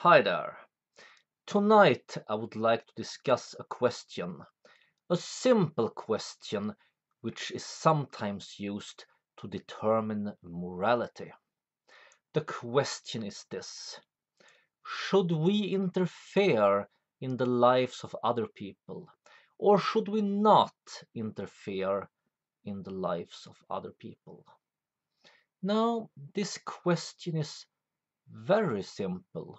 Hi there. Tonight I would like to discuss a simple question which is sometimes used to determine morality. The question is this: should we interfere in the lives of other people, or should we not interfere in the lives of other people? Now, this question is very simple,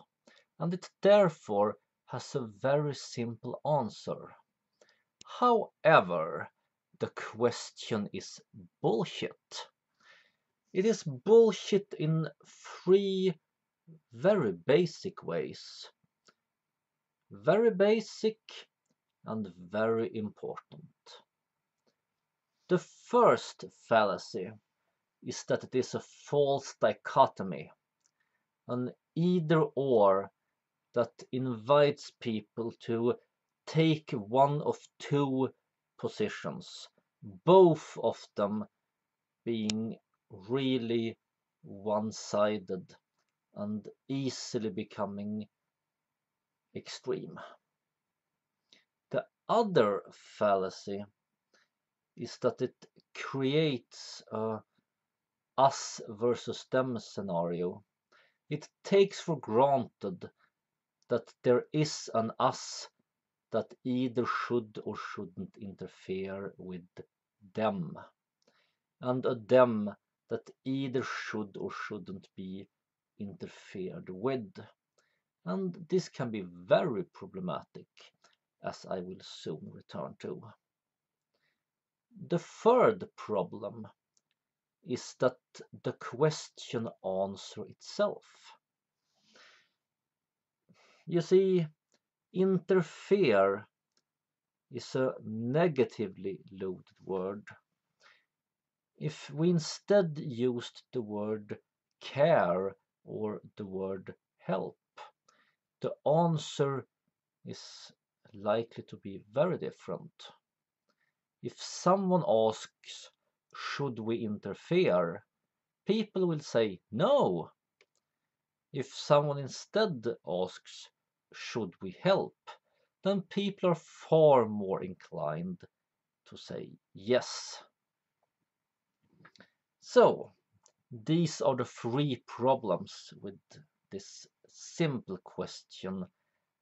and it therefore has a very simple answer. However, the question is bullshit. It is bullshit in three very basic ways. Very basic and very important. The first fallacy is that it is a false dichotomy, an either or that invites people to take one of two positions, both of them being really one-sided and easily becoming extreme. The other fallacy is that it creates a us versus them scenario. It takes for granted that there is an us that either should or shouldn't interfere with them, and a them that either should or shouldn't be interfered with. And this can be very problematic, as I will soon return to. The third problem is that the question answer itself. You see, interfere is a negatively loaded word. If we instead used the word care or the word help, the answer is likely to be very different. If someone asks, should we interfere? People will say no. If someone instead asks, should we help? Then people are far more inclined to say yes. So, these are the three problems with this simple question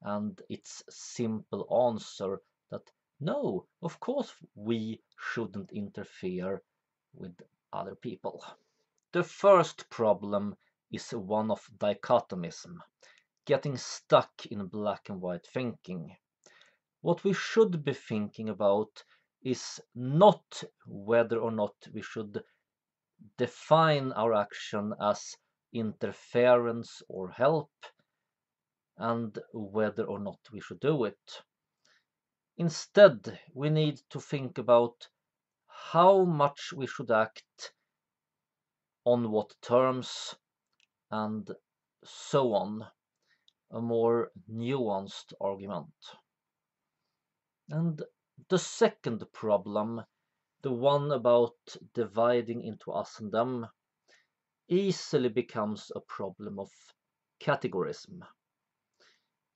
and its simple answer that no, of course we shouldn't interfere with other people. The first problem is one of dichotomism, getting stuck in black and white thinking. What we should be thinking about is not whether or not we should define our action as interference or help, and whether or not we should do it. Instead, we need to think about how much we should act, on what terms, and so on. A more nuanced argument. And the second problem, the one about dividing into us and them, easily becomes a problem of categorism,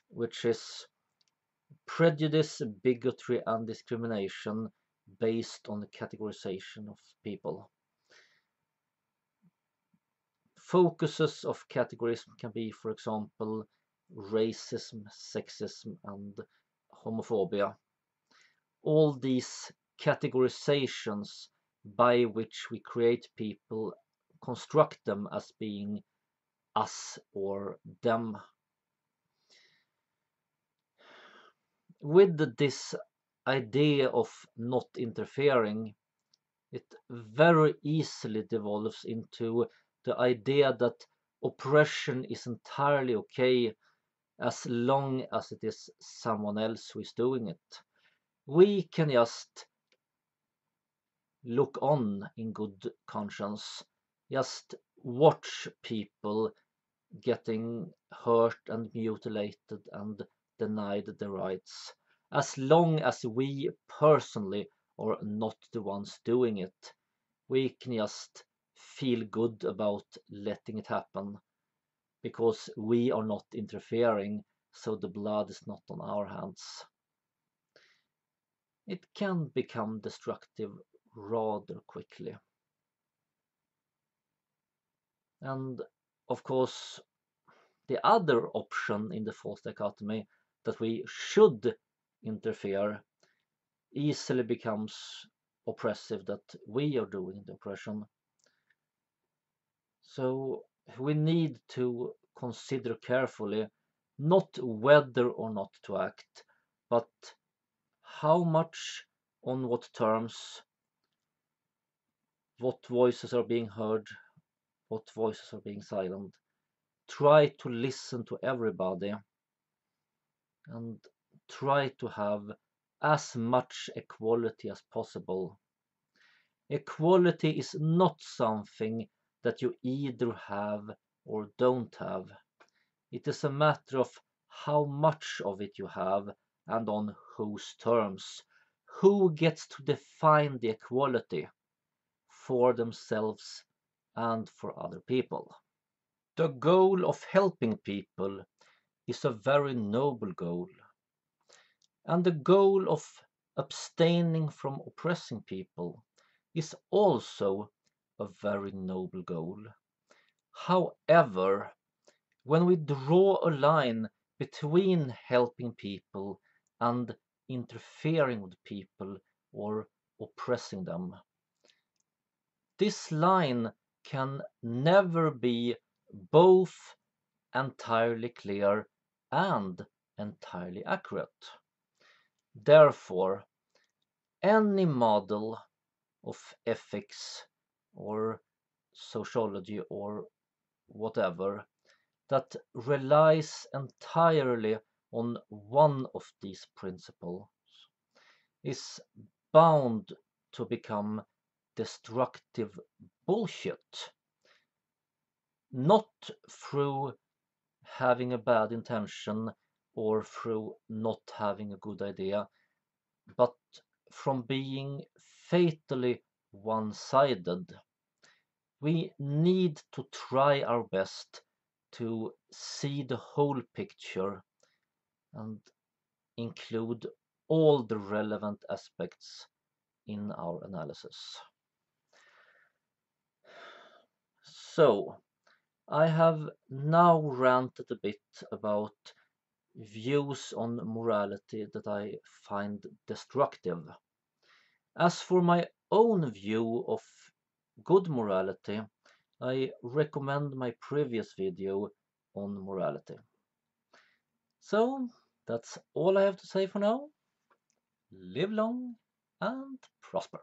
which is prejudice, bigotry, and discrimination based on the categorization of people. Focuses of categorism can be, for example, racism, sexism, and homophobia. All these categorizations by which we create people construct them as being us or them. With this idea of not interfering, it very easily devolves into the idea that oppression is entirely okay as long as it is someone else who is doing it. We can just look on in good conscience, just watch people getting hurt and mutilated and denied their rights, as long as we personally are not the ones doing it. We can just feel good about letting it happen. because we are not interfering, so the blood is not on our hands. It can become destructive rather quickly. And of course, the other option in the false dichotomy, that we should interfere, easily becomes oppressive, that we are doing the oppression. So we need to consider carefully not whether or not to act, but how much, on what terms, what voices are being heard, what voices are being silent. Try to listen to everybody and try to have as much equality as possible. Equality is not something that you either have or don't have. It is a matter of how much of it you have and on whose terms. Who gets to define the equality for themselves and for other people? The goal of helping people is a very noble goal. And the goal of abstaining from oppressing people is also a very noble goal. However, when we draw a line between helping people and interfering with people or oppressing them, this line can never be both entirely clear and entirely accurate. Therefore, any model of ethics or sociology or whatever that relies entirely on one of these principles is bound to become destructive bullshit, not through having a bad intention or through not having a good idea, but from being fatally one-sided. We need to try our best to see the whole picture and include all the relevant aspects in our analysis. So, I have now ranted a bit about views on morality that I find destructive. As for my own view of good morality, I recommend my previous video on morality. So, that's all I have to say for now. Live long and prosper.